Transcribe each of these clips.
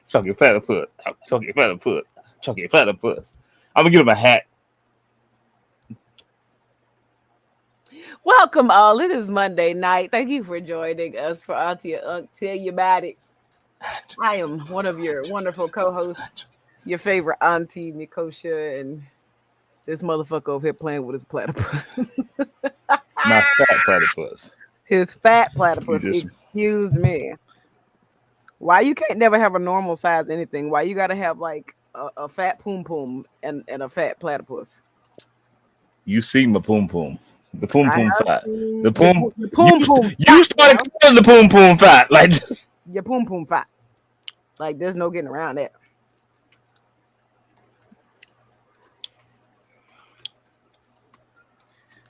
Chunky platypus. Chunky platypus. Chunky platypus. I'm gonna give him a hat. Welcome all. It is Monday night. Thank you for joining us for Auntie and Unc Tell You About It. I am one of your wonderful co-hosts, your favorite Auntie Mikosha, and this motherfucker over here playing with his platypus. My fat platypus. His fat platypus. You just- Excuse me. Why you can't never have a normal size anything? Why you gotta have like a fat poom poom and a fat platypus? You see my poom poom. The poom poom fat. The poom poom. poom. You started calling the poom poom fat like this. Your poom poom fat. Like there's no getting around that.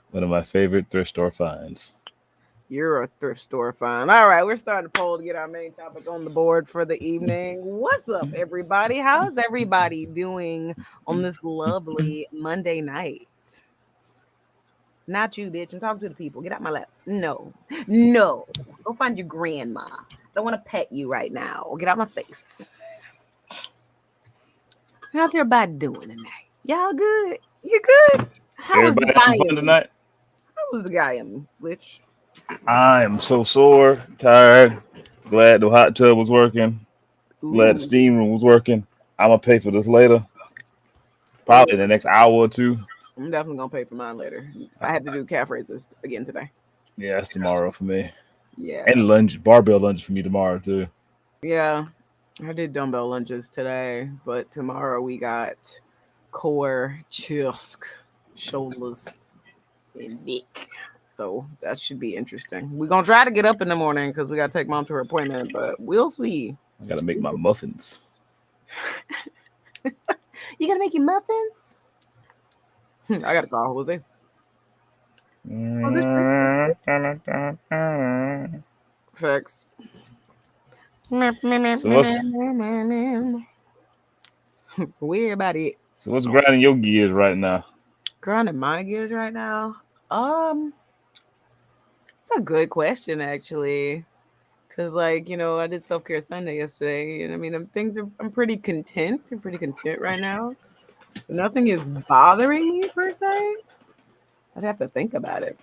One of my favorite thrift store finds. You're a thrift store find. All right, we're starting to poll to get our main topic on the board for the evening. What's up, everybody? How's everybody doing on this lovely Monday night? Not you, bitch. I'm talking to the people. Get out my lap. No. Go find your grandma. I don't want to pet you right now. Get out my face. How's everybody doing tonight? Y'all good? You good? How was the Everybody guy having fun tonight? How was the guy in Glitch? I am so sore, tired. Glad the hot tub was working. Glad the steam room was working. I'm gonna pay for this later. Probably in the next hour or two. I'm definitely gonna pay for mine later. I had to do calf raises again today. Yeah, that's tomorrow for me. Yeah. And barbell lunge for me tomorrow too. Yeah. I did dumbbell lunges today, but tomorrow we got core, chest, shoulders, and neck. So that should be interesting. We're gonna try to get up in the morning because we gotta take mom to her appointment, but we'll see. I gotta make my muffins. You gotta make your muffins? I gotta call Jose. Facts. So Weird about it. So what's grinding your gears right now? Grinding my gears right now? It's a good question actually. Cause like, I did self-care Sunday yesterday. And I mean I'm pretty content. I'm pretty content right now. Nothing is bothering me per se. I'd have to think about it.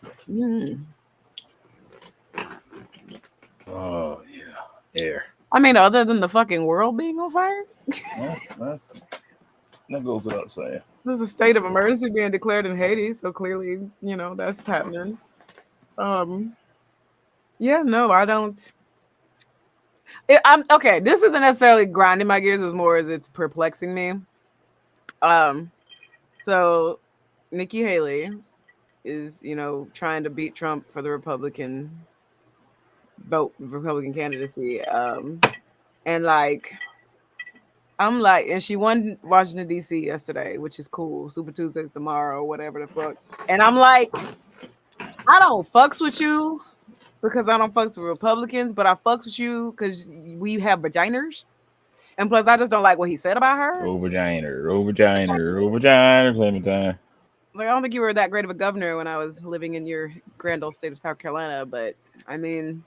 Oh yeah. Air. I mean, other than the fucking world being on fire. That goes without saying. There's a state of emergency being declared in Haiti, so clearly, that's happening. Yeah, no, I don't. I'm okay. This isn't necessarily grinding my gears as more as it's perplexing me. So Nikki Haley is, trying to beat Trump for the Republican candidacy. And like, I'm like, and she won Washington D.C. yesterday, which is cool. Super Tuesday's tomorrow, whatever the fuck. And I'm like, I don't fucks with you because I don't fucks with Republicans, but I fucks with you because we have vaginas. And plus, I just don't like what he said about her. Vagina, Clementine. Like, I don't think you were that great of a governor when I was living in your grand old state of South Carolina, but I mean,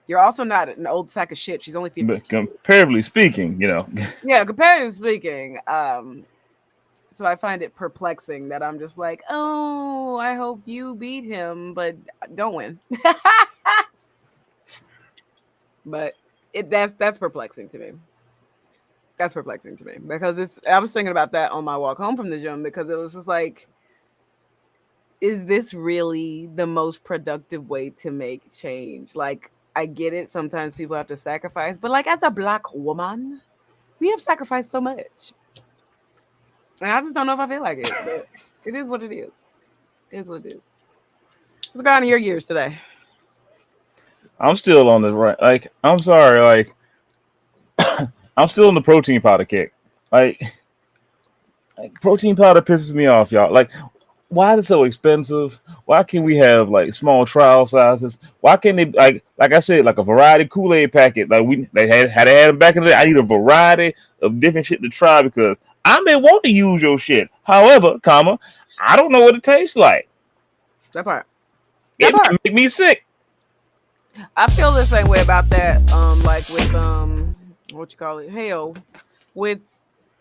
you're also not an old sack of shit. She's only 50. But comparatively speaking, Yeah, comparatively speaking. So I find it perplexing that I'm just like, oh, I hope you beat him, but don't win. But that's perplexing to me. That's perplexing to me because I was thinking about that on my walk home from the gym because it was just like, is this really the most productive way to make change? Like, I get it. Sometimes people have to sacrifice, but like as a black woman, we have sacrificed so much. And I just don't know if I feel like it, but it is what it is. It is what it is. What's going on in your years today? I'm still on this right. Like, I'm sorry. Like, I'm still on the protein powder kick. Like, protein powder pisses me off, y'all. Like, why is it so expensive? Why can't we have like small trial sizes? Why can't they like I said, like a variety Kool-Aid packet? Like they had them back in the day. I need a variety of different shit to try because I may want to use your shit. However, comma, I don't know what it tastes like. That part. It may make me sick. I feel the same way about that. Like with what you call it? Hell, with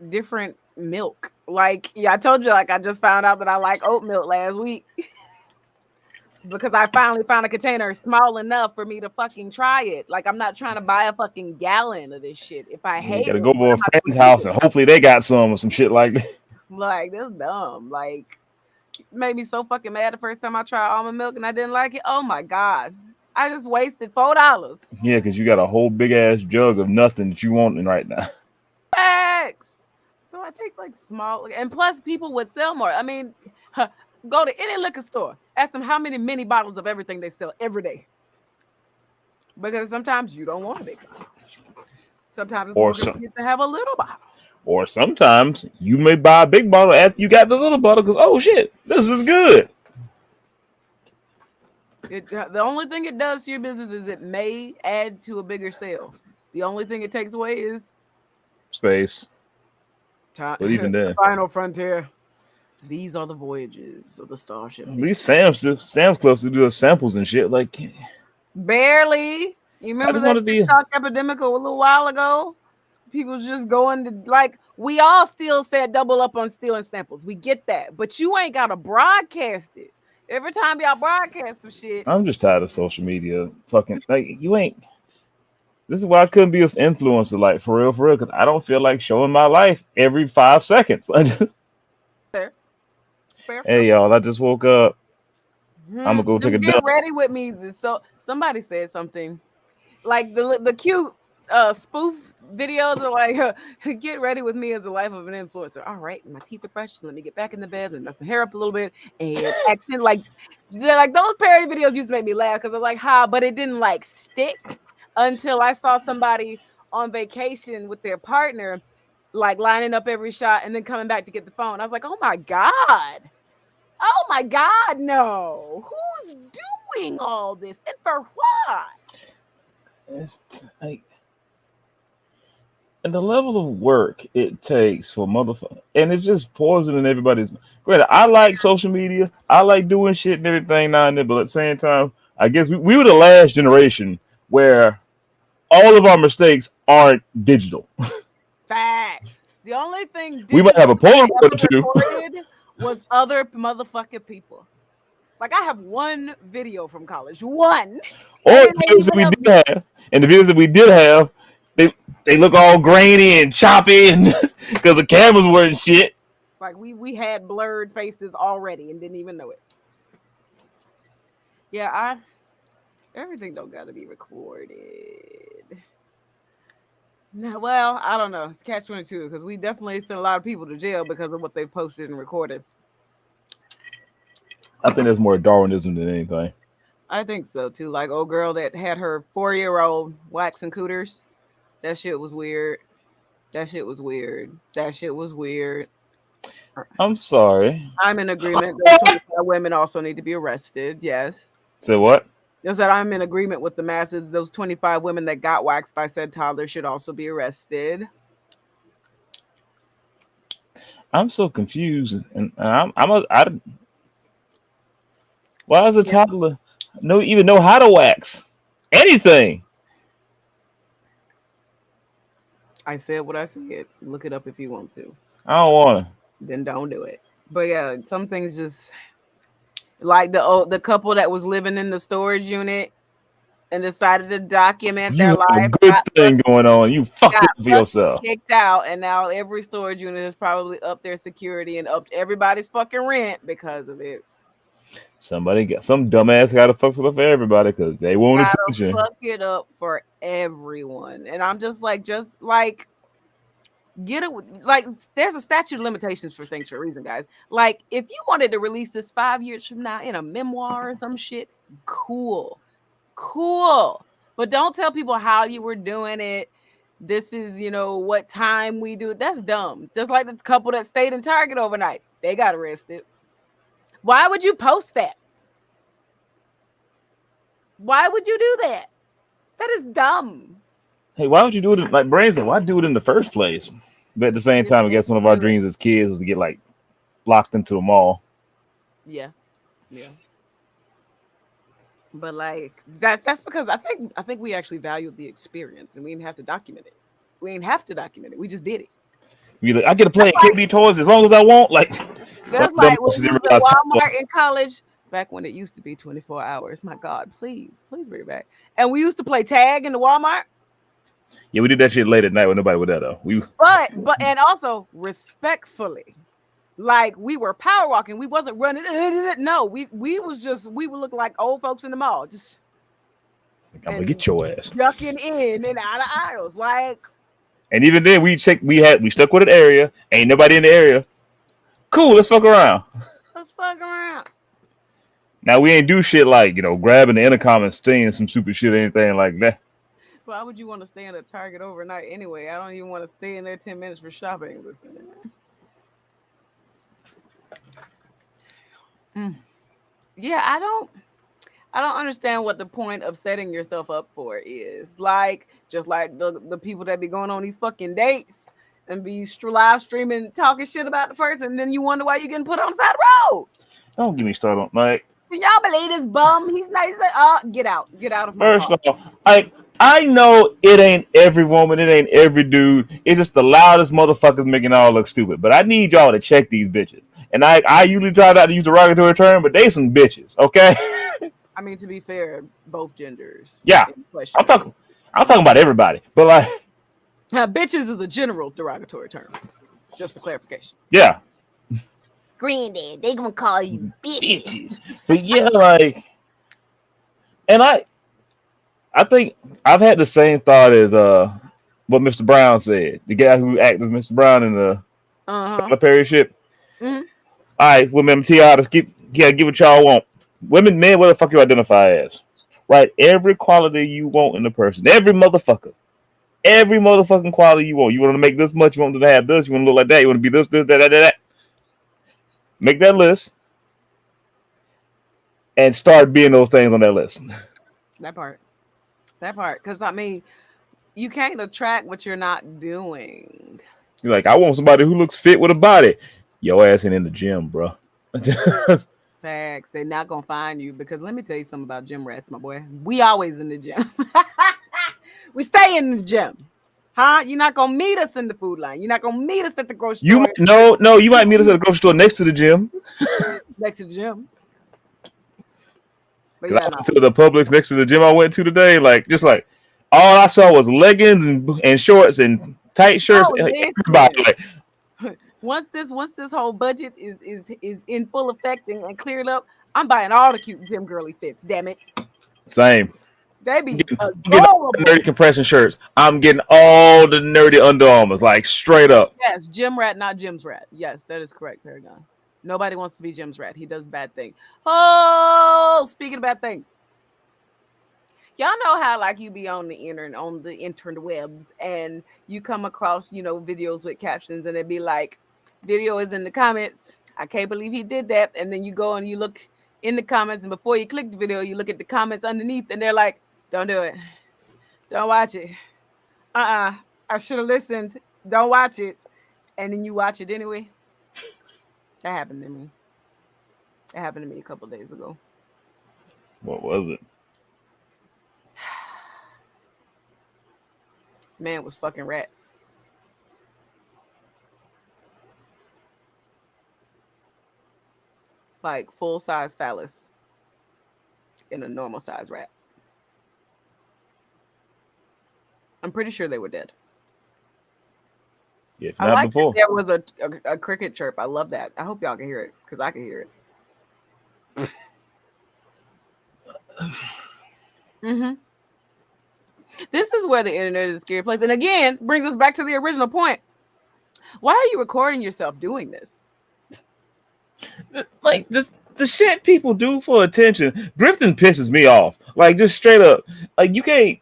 different milk. Like, yeah, I told you, like I just found out that I like oat milk last week because I finally found a container small enough for me to fucking try it. Like, I'm not trying to buy a fucking gallon of this shit. If I You hate gotta it, go to a friend's house and hopefully they got some or some shit like that. like this dumb. Like, it made me so fucking mad the first time I tried almond milk and I didn't like it. Oh my god. I just wasted $4. Yeah, because you got a whole big ass jug of nothing that you want right now. Facts. So I take like small, and plus people would sell more. I mean, go to any liquor store, ask them how many mini bottles of everything they sell every day. Because sometimes you don't want a big bottle. Sometimes it's Or more some, convenient to have a little bottle. or sometimes you may buy a big bottle after you got the little bottle because oh shit, this is good. The only thing it does to your business is it may add to a bigger sale. The only thing it takes away is Space. time. But even then, Final frontier. These are the voyages of the starship. at least Sam's Club to do samples and shit. Like, barely. You remember that be TikTok epidemic a little while ago? People just going to like. We all still said double up on stealing samples. We get that, but you ain't gotta broadcast it. Every time y'all broadcast some shit, I'm just tired of social media. Fucking like you ain't. This is why I couldn't be an influencer, like for real, because I don't feel like showing my life every 5 seconds. I just, fair. hey y'all, I just woke up. I'm gonna go take a Get dump. ready with me. So somebody said something like the cute spoof videos are like get ready with me as the life of an influencer. All right, my teeth are brushed. Let me get back in the bed and mess my hair up a little bit and accent like those parody videos used to make me laugh because I was like, but it didn't like stick until I saw somebody on vacation with their partner, like lining up every shot and then coming back to get the phone. I was like, oh my god. Oh my god, no. Who's doing all this and for what? It's like, and the level of work it takes for motherfucker, and it's just poisoning everybody's. Granted, I like social media, I like doing shit and everything now and then, but at the same time, I guess we were the last generation where all of our mistakes aren't digital. Facts. The only thing We might have a Polaroid or two. was other motherfucking people. Like I have one video from college, one. Or the videos that we did have, and the videos that we did have, they look all grainy and choppy, and because the cameras weren't shit. Like we had blurred faces already and didn't even know it. Yeah, everything don't got to be recorded. No, well, I don't know. It's catch-22 because we definitely sent a lot of people to jail because of what they posted and recorded. I think that's more Darwinism than anything. I think so too. Like old girl that had her 4-year-old waxing cooters. That shit was weird. That shit was weird. I'm sorry. I'm in agreement. Those 25 women also need to be arrested. Yes. Say what? Just that I'm in agreement with the masses. Those 25 women that got waxed by said toddler should also be arrested. I'm so confused, and why does a toddler even know how to wax anything? I said what I said. Look it up if you want to. I don't want to. Then don't do it. But yeah, some things just like the couple that was living in the storage unit and decided to document their life. A good thing going on. You fucked up for yourself. Kicked out, and now every storage unit has probably upped their security and upped everybody's fucking rent because of it. Somebody got some dumbass got to fuck it up for everybody because they want Gotta attention. fuck it up for everyone. And I'm just like, get it. Like, there's a statute of limitations for things for a reason, guys. Like, if you wanted to release this 5 years from now in a memoir or some shit, cool, cool. But don't tell people how you were doing it. This is, what time we do it. That's dumb. Just like the couple that stayed in Target overnight, they got arrested. Why would you post that? Why would you do that? That is dumb. Hey, why don't you do it? Like Brain said, why do it in the first place? But at the same time, I guess one of our dreams as kids was to get like locked into a mall. Yeah, yeah. But like that's because I think we actually valued the experience and we didn't have to document it. We didn't have to document it. We just did it. Be like, I get to play That's at KB Toys as long as I want. Like, That's like when we was at Walmart in college, back when it used to be 24 hours. My God, please bring it back. And we used to play tag in the Walmart. Yeah, we did that shit late at night when nobody was there though. But and also respectfully, like we were power walking. We wasn't running. No, we would look like old folks in the mall, just I'm gonna get your ass ducking in and out of aisles, like. And even then, we stuck with an area. Ain't nobody in the area. Cool, let's fuck around. Let's fuck around. Now we ain't do shit like grabbing the intercom and staying some stupid shit or anything like that. Why would you want to stay in a Target overnight anyway? I don't even want to stay in there 10 minutes for shopping. Listen. Yeah, I don't understand what the point of setting yourself up for is. Like, just like the people that be going on these fucking dates and be live streaming, talking shit about the person, and then you wonder why you getting put on the side of the road. Don't get me started on like. Can y'all believe this bum? He's nice. Get out of my First off, I know it ain't every woman, it ain't every dude. It's just the loudest motherfuckers making it all look stupid. But I need y'all to check these bitches. And I usually try not to use the derogatory term, but they some bitches, okay? I mean, to be fair, both genders. Yeah, I'm talking about everybody. But like, bitches is a general derogatory term, just for clarification. Yeah. Granddad, they gonna call you bitches. But yeah, like, and I think I've had the same thought as what Mr. Brown said, the guy who acted as Mr. Brown in the Perry ship. Mm-hmm. All right, women, tell y'all to give what y'all want. Women, men, what the fuck you identify as? Right, every quality you want in a person, every motherfucking quality you want. You want to make this much, you want them to have this, you want to look like that, you want to be this, that. Make that list and start being those things on that list. That part. Because I mean, you can't attract what you're not doing. You're like, I want somebody who looks fit with a body. Your ass ain't in the gym, bro. Facts. They're not gonna find you because let me tell you something about gym rats, my boy. We always in the gym. We stay in the gym. Huh? You're not gonna meet us in the food line. You're not gonna meet us at the grocery store. You might meet us at the grocery store next to the gym. Next to the gym. But I went to the Publix next to the gym I went to today. Just all I saw was leggings and shorts and tight shirts. Everybody, once this whole budget is in full effect and cleared up, I'm buying all the cute gym girly fits. Damn it. Same. They be nerdy compression shirts. I'm getting all the nerdy Under Armours, like straight up. Yes, gym rat, not Jim's rat. Yes, that is correct, Paragon. Nobody wants to be Jim's rat. He does bad things. Oh, speaking of bad things, y'all know how like you be on the interwebs and you come across videos with captions and it'd be like, video is in the comments. I can't believe he did that. And then you go and you look in the comments, and before you click the video, you look at the comments underneath, and they're like, "Don't do it. Don't watch it. I should have listened. Don't watch it." And then you watch it anyway. That happened to me. It happened to me a couple days ago. What was it? This man was fucking rats. Like full-size phallus in a normal size rat. I'm pretty sure they were dead. Yeah, I like that there was a cricket chirp. I love that. I hope y'all can hear it because I can hear it. Mm-hmm. This is where the internet is a scary place. And again, brings us back to the original point. Why are you recording yourself doing this? Like this, the shit people do for attention. Grifting pisses me off. Like just straight up. Like you can't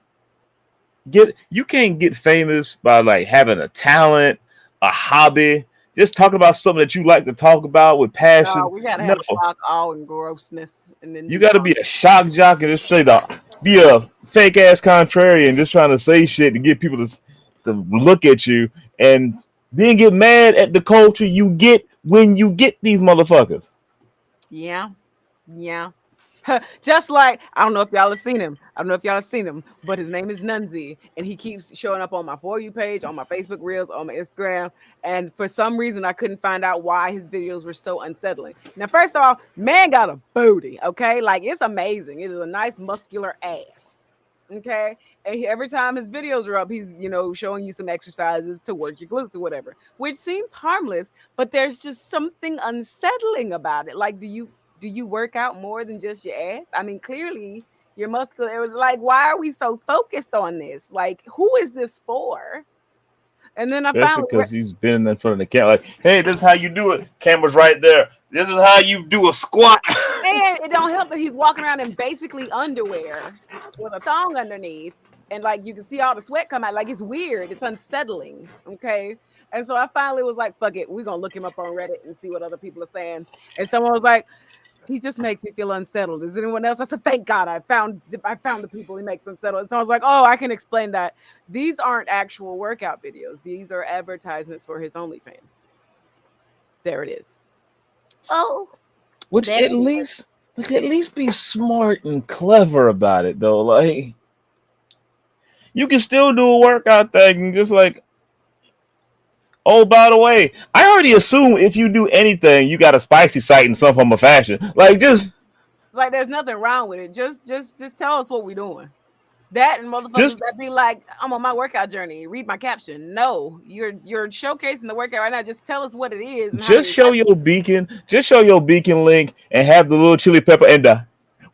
get famous by like having a talent, a hobby, just talking about something that you like to talk about with No, passion. we gotta No, have shock, awe, and grossness, and then you be got to be a shock jock and just say the be a fake ass contrarian, just trying to say shit to get people to look at you and then get mad at the culture you get when you get these motherfuckers. yeah, yeah. Just like I don't know if y'all have seen him. I don't know if y'all have seen him, but his name is Nunzi, and he keeps showing up on my For You page, on my Facebook Reels, on my Instagram. And for some reason, I couldn't find out why his videos were so unsettling. Now, first off, man got a booty, okay? Like it's amazing. It is a nice muscular ass, okay? And every time his videos are up, he's showing you some exercises to work your glutes or whatever, which seems harmless, but there's just something unsettling about it. Like, do you work out more than just your ass? I mean, clearly you're muscular. It was like, why are we so focused on this? Like, who is this for? And then I Especially finally, because he's been in front of the camera. Like, hey, this is how you do it. Camera's right there. This is how you do a squat. and it don't help that he's walking around in basically underwear with a thong underneath, and like you can see all the sweat come out. Like it's weird. It's unsettling. Okay. And so I finally was like, fuck it, we're gonna look him up on Reddit and see what other people are saying. And someone was like, he just makes me feel unsettled. Is anyone else? I said, thank God I found the people he makes unsettled. And so I was like, oh, I can explain that. These aren't actual workout videos. These are advertisements for his OnlyFans. There it is. Oh, Which there it is. at least be smart and clever about it though. Like you can still do a workout thing and just like, oh, by the way, I already assume if you do anything, you got a spicy site in some form of fashion. Like Like there's nothing wrong with it. Just tell us what we're doing. That and motherfuckers just that be like, I'm on my workout journey. Read my caption. No, you're showcasing the workout right now. Just tell us what it is and how just many show reps. your beacon, just show your beacon link and have the little chili pepper and the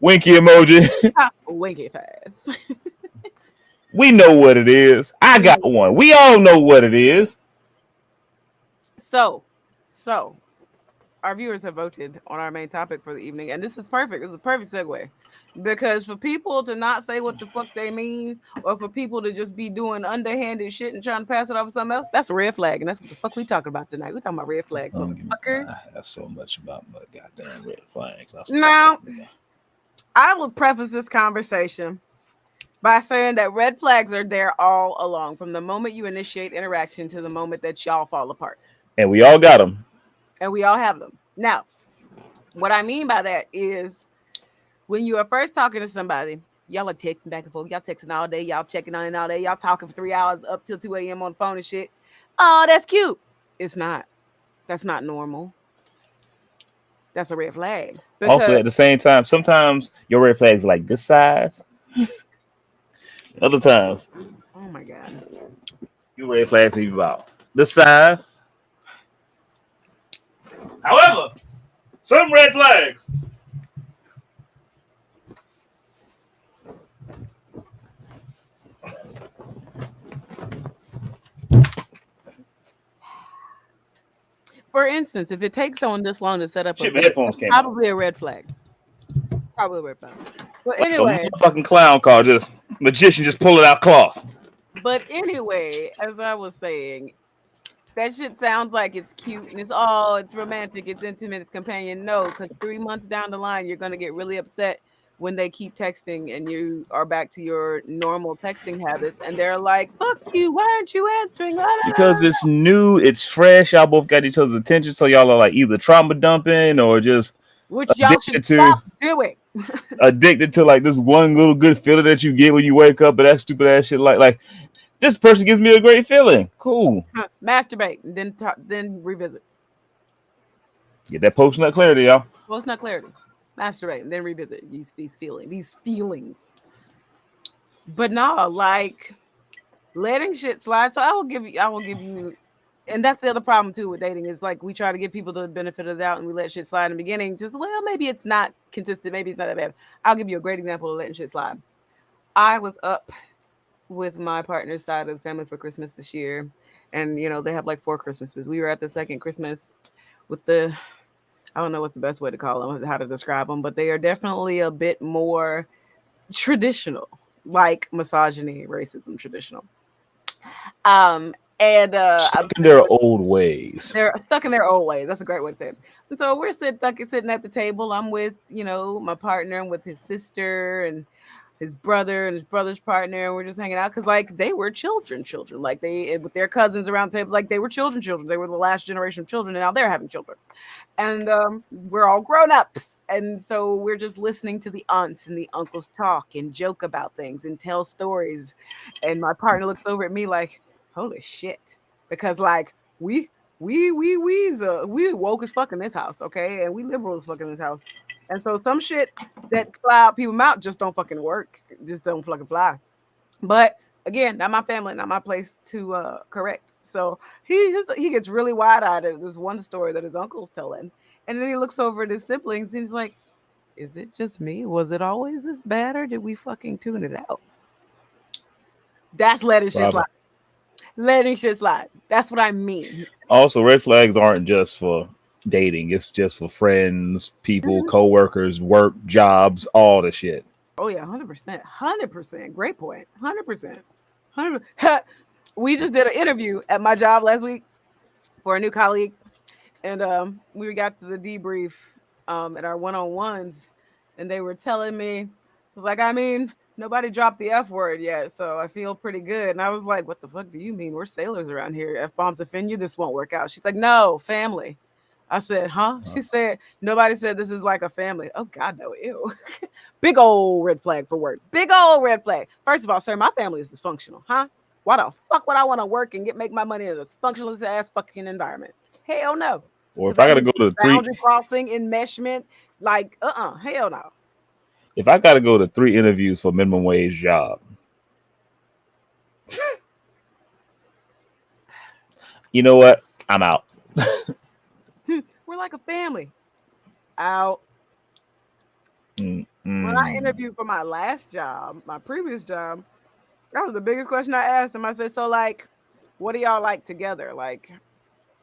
winky emoji. Winky fast. We know what it is. I got one. We all know what it is. So our viewers have voted on our main topic for the evening, and this is perfect. This is a perfect segue. Because for people to not say what the fuck they mean, or for people to just be doing underhanded shit and trying to pass it off to something else, that's a red flag. And that's what the fuck we talking about tonight. We talking about red flags, motherfucker. I have so much about my goddamn red flags. Now, I will preface this conversation by saying that red flags are there all along, from the moment you initiate interaction to the moment that y'all fall apart. And we all got them. And we all have them. Now, what I mean by that is when you are first talking to somebody, y'all are texting back and forth, y'all texting all day, y'all checking on it all day, y'all talking for 3 hours up till 2 a.m. on the phone and shit. Oh, that's cute. It's not. That's not normal. That's a red flag. Also, at the same time, sometimes your red flags like this size. Other times, oh my God, your red flags be about this size. However, some red flags. For instance, if it takes someone this long to set up Shit, a headphones came probably a red flag. Probably a red flag. But like anyway, a fucking clown car, just magician just pulling out cloth. as I was saying, that shit sounds like it's cute and it's romantic, it's intimate, it's companion. No, because 3 months down the line, you're gonna get really upset when they keep texting and you are back to your normal texting habits, and they're like, "Fuck you! Why aren't you answering?" La, la, la, Because it's new, it's fresh. Y'all both got each other's attention, so y'all are like either trauma dumping or just which y'all should addicted to stop doing. like this one little good feeling that you get when you wake up. But that stupid ass shit, like this person gives me a great feeling. Cool. Masturbate and then revisit. Get that post nut clarity, y'all. Post nut clarity. Masturbate and then revisit these feelings. But no, like letting shit slide. So I will give you And that's the other problem too with dating is like we try to give people the benefit of the doubt and we let shit slide in the beginning. Just well, maybe it's not consistent, maybe it's not that bad. I'll give you a great example of letting shit slide. I was up with my partner's side of the family for Christmas this year, and they have like 4 Christmases. We were at the second Christmas with the I don't know what's the best way to call them, how to describe them, but they are definitely a bit more traditional, like misogyny, racism, traditional. Um, and Stuck in their old ways. they're stuck in their old ways. That's a great way to say it. And so we're sitting at the table. I'm with, my partner and with his sister and his brother and his brother's partner. And we're just hanging out because, like, they were children. Like, they, with their cousins around the table, like, they were children. They were the last generation of children. And now they're having children. And we're all grown ups. And so we're just listening to the aunts and the uncles talk and joke about things and tell stories. And my partner looks over at me like, holy shit. Because, like, we woke as fuck in this house, okay? And we liberal as fuck in this house. And so some shit that fly out people mouth just don't fucking work. Just don't fucking fly. But again, not my family, not my place to correct. So he gets really wide eyed at this one story that his uncle's telling, and then he looks over at his siblings and he's like, "Is it just me? Was it always this bad, or did we fucking tune it out?" That's letting shit Probably. slide. Letting shit slide. That's what I mean. Also, red flags aren't just for dating. It's just for friends, people, Mhm. coworkers, work, jobs, all the shit. Oh yeah, 100%, 100%. Great point. 100%, 100. We just did an interview at my job last week for a new colleague, and we got to the debrief at our one-on-ones, and they were telling me, was like, I mean, nobody dropped the F word yet, so I feel pretty good. And I was like, what the fuck do you mean? We're sailors around here. F bombs offend you, this won't work out. She's like, no, family. I said, huh? She said, nobody said this is like a family. Oh God, no, ew. Big old red flag for work. Big old red flag. First of all, sir, my family is dysfunctional, huh? Why the fuck would I want to work and make my money in a dysfunctional ass fucking environment? Hell no. Or Because if I that gotta means go to three, boundary crossing, enmeshment, like hell no. if I gotta go to 3 interviews for minimum wage job, you know what? I'm out. We're like a family. Out. When I Mm-mm. interviewed for my last job, my previous job, that was the biggest question I asked them. I said, so like, what do y'all like together? Like,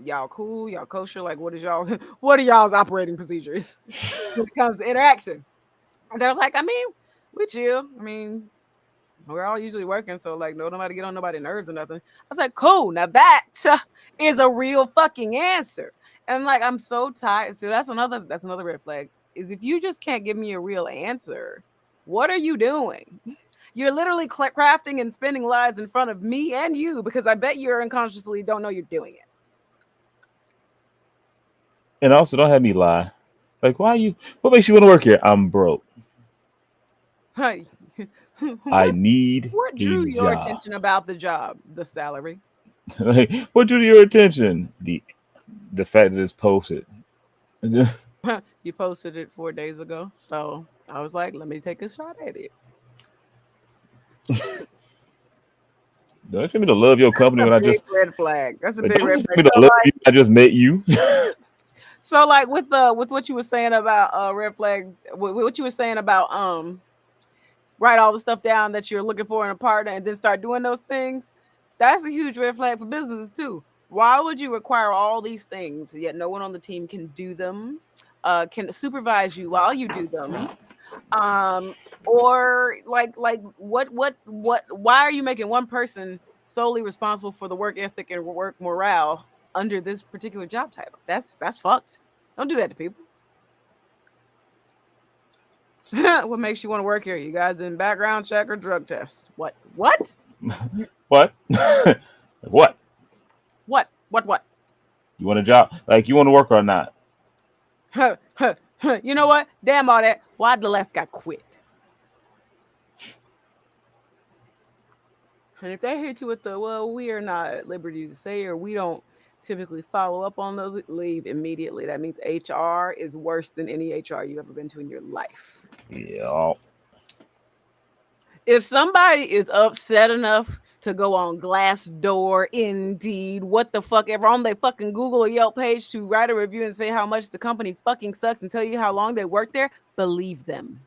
y'all cool, y'all kosher, like what is y'all what are y'all's operating procedures when it comes to interaction? And they're like, I mean, we chill. I mean, we're all usually working, so like no nobody get on nobody's nerves or nothing. I was like, cool. Now that is a real fucking answer. And like I'm so tired. So that's another red flag. Is if you just can't give me a real answer, what are you doing? You're literally crafting and spinning lies in front of me and you because I bet you're unconsciously don't know you're doing And also, don't have me lie. Like, why you? What makes you want to work here? I'm broke. it. I what need what a drew your job. attention about the job? The salary. Like, what drew your attention? The fact that it's posted. You posted it 4 days ago, so I was like, let me take a shot at it. Don't expect me to love your company That's when a I big just red flag. That's a like. big Don't red expect flag. me to love you. I just met you. So like with what you were saying about red flags, with what you were saying about write all the stuff down that you're looking for in a partner and then start doing those things. That's a huge red flag for businesses too. Why would you require all these things yet no one on the team can do them? Can supervise you while you do them? um or like what why are you making one person solely responsible for the work ethic and work morale under this particular job title? That's fucked. Don't do that to people. What makes you want to work here? You guys in background check or drug test? What What? What? what You want a job? Like, you want to work or not? you know what, damn all that, why'd the last guy quit? And if they hit you with the, well, we are not at liberty to say, or we don't typically follow up on those, leave immediately. That means HR is worse than any HR you've ever been to in your life. Yeah. If somebody is upset enough to go on Glassdoor, Indeed, what the fuck ever, on their fucking Google or Yelp page to write a review and say how much the company fucking sucks and tell you how long they worked there, believe them.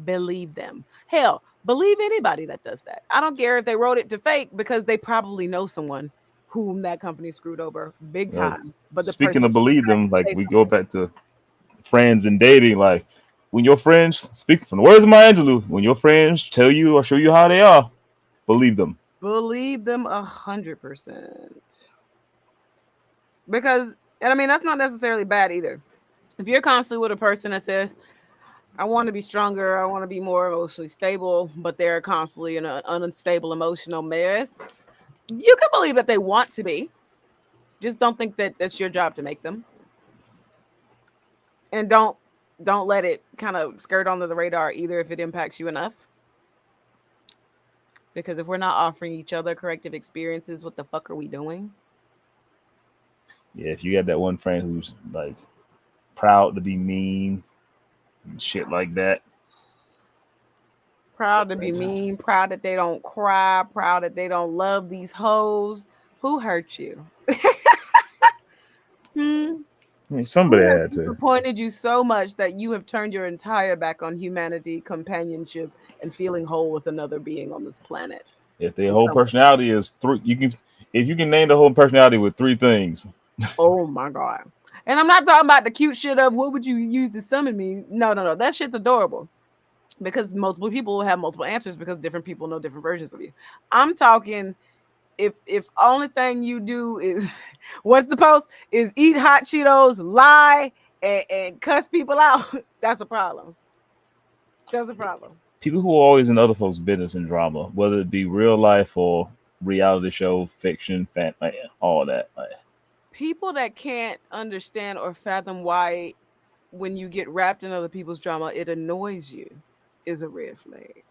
Believe them. Hell, believe anybody that does that. I don't care if they wrote it to fake because they probably know someone whom that company screwed over big Uh, time. But the Speaking person of believe trying them, to like say we go back to friends and dating, like when your friends speak from the words of Maya Angelou, when your friends tell you or show you how they are, believe them. believe them 100%. Because, and I mean, that's not necessarily bad either. If you're constantly with a person that says, I want to be stronger, I want to be more emotionally stable, but they're constantly in an unstable emotional mess, you can believe that they want to be. Just don't think that that's your job to make them. And don't let it kind of skirt under the radar either if it impacts you enough. Because if we're not offering each other corrective experiences, what the fuck are we doing? Yeah, if you got that one friend who's like proud to be mean and shit like that, Proud to be mean, proud that they don't cry, proud that they don't love these hoes. Who hurt you? Hmm? I mean, somebody Who has had to. disappointed you so much that you have turned your entire back on humanity, companionship, and feeling whole with another being on this planet? If their In whole some way. personality is three, you can if you can name the whole personality with three things. Oh my god. And I'm not talking about the cute shit of what would you use to summon me? No, no, no. That shit's adorable. Because multiple people have multiple answers because different people know different versions of you. I'm talking if only thing you do is what's the post is eat hot Cheetos, lie, and cuss people out. That's a problem. That's a problem. People who are always in other folks' business and drama, whether it be real life or reality show, fiction, like, all that. Like, People that can't understand or fathom why when you get wrapped in other people's drama, it annoys you is a red flag.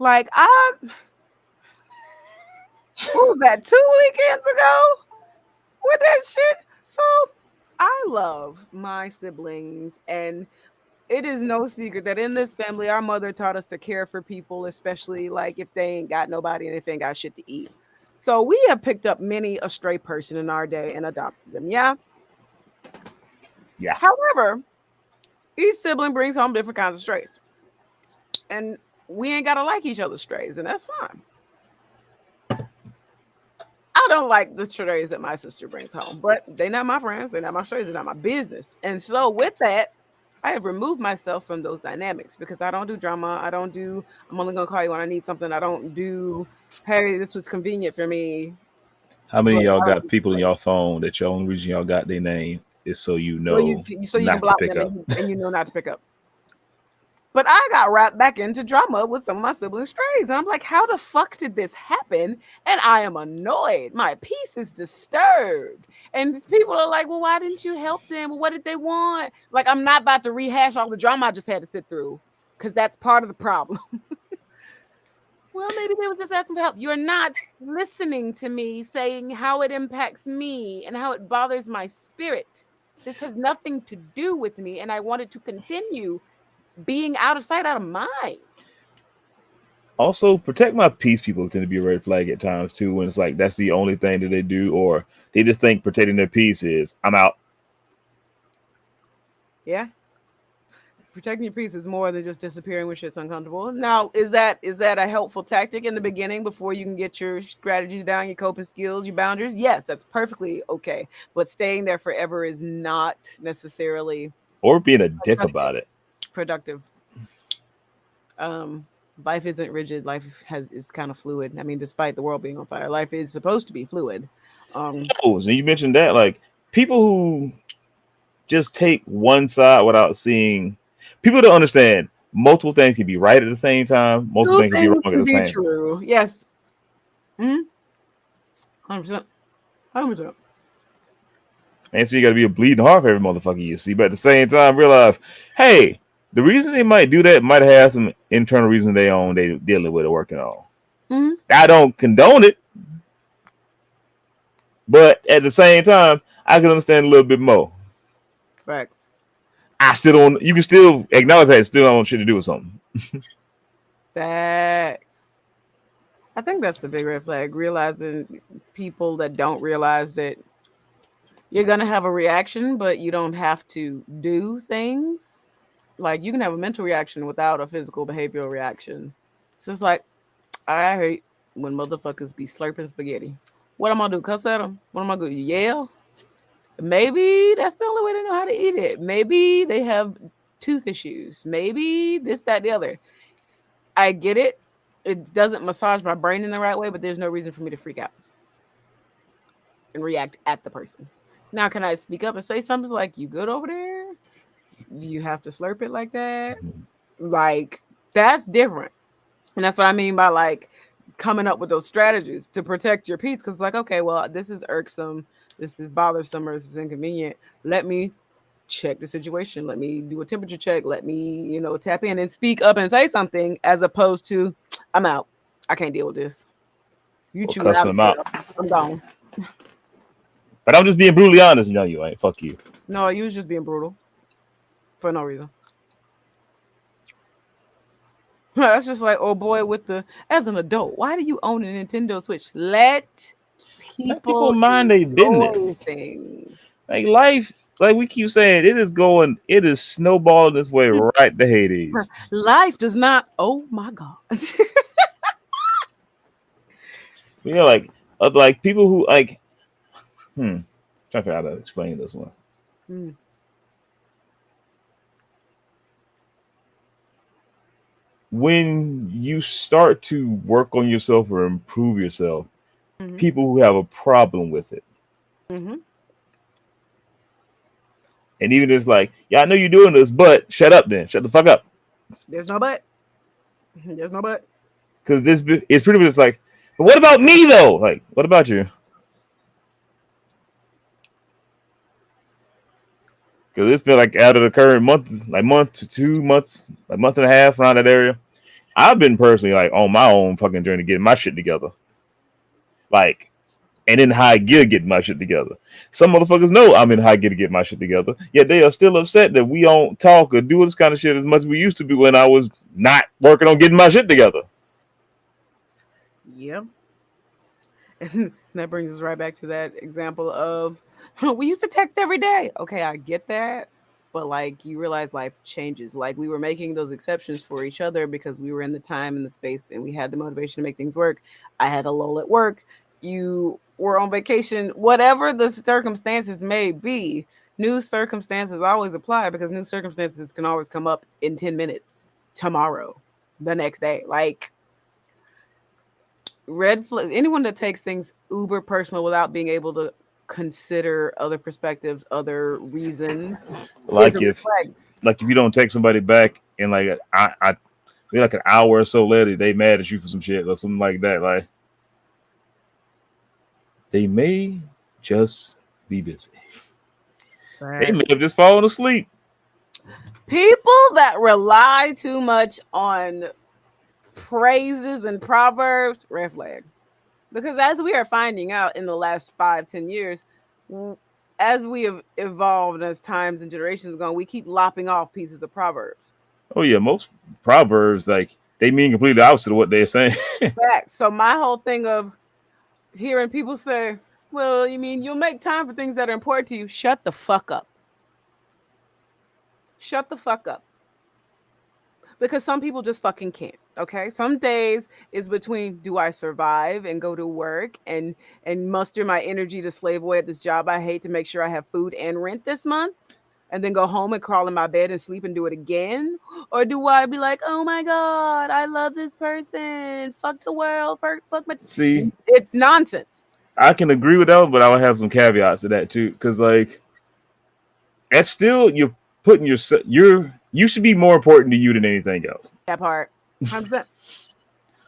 Like I what was that 2 weekends ago with that shit? So I love my siblings, and it is no secret that in this family, our mother taught us to care for people, especially like if they ain't got nobody and if they ain't got shit to eat. So we have picked up many a stray person in our day and adopted them. Yeah. yeah, However, each sibling brings home different kinds of strays, and we ain't gotta like each other's strays, and that's fine. I don't like the strays that my sister brings home, but they're not my friends. They're not my strays. They're not my business. And so, with that, I have removed myself from those dynamics because I don't do drama. I don't do, I'm only going to call you when I need something. I don't do, hey, this was convenient for me. how many But of y'all I don't got do people in strays. your phone that your only reason y'all got their name is so you So know you can not to block pick them up? and you know not to pick up. But I got wrapped back into drama with some of my siblings' strays. And I'm like, how the fuck did this happen? And I am annoyed. My peace is disturbed. And these people are like, well, why didn't you help them? Well, what did they want? Like, I'm not about to rehash all the drama I just had to sit through because that's part of the problem. Well, maybe they was just asking for help. You're not listening to me saying how it impacts me and how it bothers my spirit. This has nothing to do with me. And I wanted to continue being out of sight, out of mind. Also, protect my peace people tend to be a red flag at times too, when it's like that's the only thing that they do, or they just think protecting their peace is I'm out. Yeah. Protecting your peace is more than just disappearing when shit's uncomfortable. Now, is that a helpful tactic in the beginning before you can get your strategies down, your coping skills, your boundaries? Yes, that's perfectly okay. But staying there forever is not necessarily Or being a dick productive. about it. Productive. Um, life isn't rigid. Life has is kind of fluid. I mean, despite the world being on fire, life is supposed to be fluid. Um, Oh, so you mentioned that, like people who just take one side without seeing. People don't understand multiple things can be right at the same time. Multiple two things can be wrong things at can the be same. true. Yes. 100%. 100%. And so you got to be a bleeding heart for every motherfucker you see, but at the same time realize, hey, the reason they might do that might have some internal reason they own they dealing with or working on. Mm-hmm. I don't condone it, but at the same time, I can understand a little bit more. Facts. I still don't. You can still acknowledge that. Still don't want shit to do with something. Facts. I think that's a big red flag. Realizing people that don't realize that you're gonna have a reaction, but you don't have to do things. Like you can have a mental reaction without a physical behavioral reaction. It's just like I hate when motherfuckers be slurping spaghetti. What am I gonna do? Cuss at them? What am I gonna do? Yell? Maybe that's the only way they know how to eat it. Maybe they have tooth issues. Maybe this, that, the other. I get it. It doesn't massage my brain in the right way, but there's no reason for me to freak out and react at the person. Now, can I speak up and say something like, "You good over there? Do you have to slurp it like that?" Like, that's different. And that's what I mean by like coming up with those strategies to protect your peace. Cause like, okay, well, this is irksome, this is bothersome, or this is inconvenient. Let me check the situation. Let me do a temperature check. Let me, tap in and speak up and say something as opposed to, I'm out. I can't deal with this. You Or chewing cussing out. them out. I'm gone. But I'm just being brutally honest. You know you ain't. Fuck you. No, you was just being brutal for no reason. That's just like, oh boy, as an adult, why do you own a Nintendo Switch? Let Let people people mind their enjoy business. things. Like life, like we keep saying, it is snowballing this way right to Hades. Life does not. Oh my god. You know, like people who like, trying to figure out how to explain this one. Mm, When you start to work on yourself or improve yourself, mhm, people who have a problem with it, mhm. and even it's like, yeah, I know you're doing this, but shut up, then shut the fuck up, There's no but. There's no but. because it's pretty much like, but what about me though? Like, what about you? Because it's been like out of the current month, like month to 2 months, like month and a half around that area. I've been personally like on my own fucking journey getting my shit together. Like, and in high gear getting my shit together. Some motherfuckers know I'm in high gear to get my shit together, yet they are still upset that we don't talk or do this kind of shit as much as we used to be when I was not working on getting my shit together. Yeah. And that brings us right back to that example of we used to text every day. Okay, I get that. But like you realize life changes. Like we were making those exceptions for each other because we were in the time and the space and we had the motivation to make things work. I had a lull at work. You were on vacation. Whatever the circumstances may be, new circumstances always apply because new circumstances can always come up in 10 minutes, tomorrow, the next day. Like red flag, anyone that takes things uber personal without being able to consider other perspectives, other reasons is a Like red if flag. like if you don't take somebody back in like I maybe like an hour or so later, they mad at you for some shit or something like that. Like they may just be busy. They may Facts. have just fallen asleep. People that rely too much on phrases and proverbs, red flag. Because as we are finding out in the last 5, 10 years, as we have evolved as times and generations gone, we keep lopping off pieces of proverbs. Oh yeah, most proverbs like they mean completely opposite of what they're saying. Facts. So my whole thing of hearing people say, well, you mean you'll make time for things that are important to you. Shut the fuck up. Shut the fuck up. Because some people just fucking can't. Okay. Some days is between do I survive and go to work and muster my energy to slave away at this job I hate to make sure I have food and rent this month? And then go home and crawl in my bed and sleep and do it again? Or do I be like, oh my God, I love this person. Fuck the world. Fuck my. See, It's nonsense. I can agree with that, but I would have some caveats to that too, because like that's still you're putting yourself you should be more important to you than anything else. That part. 100%.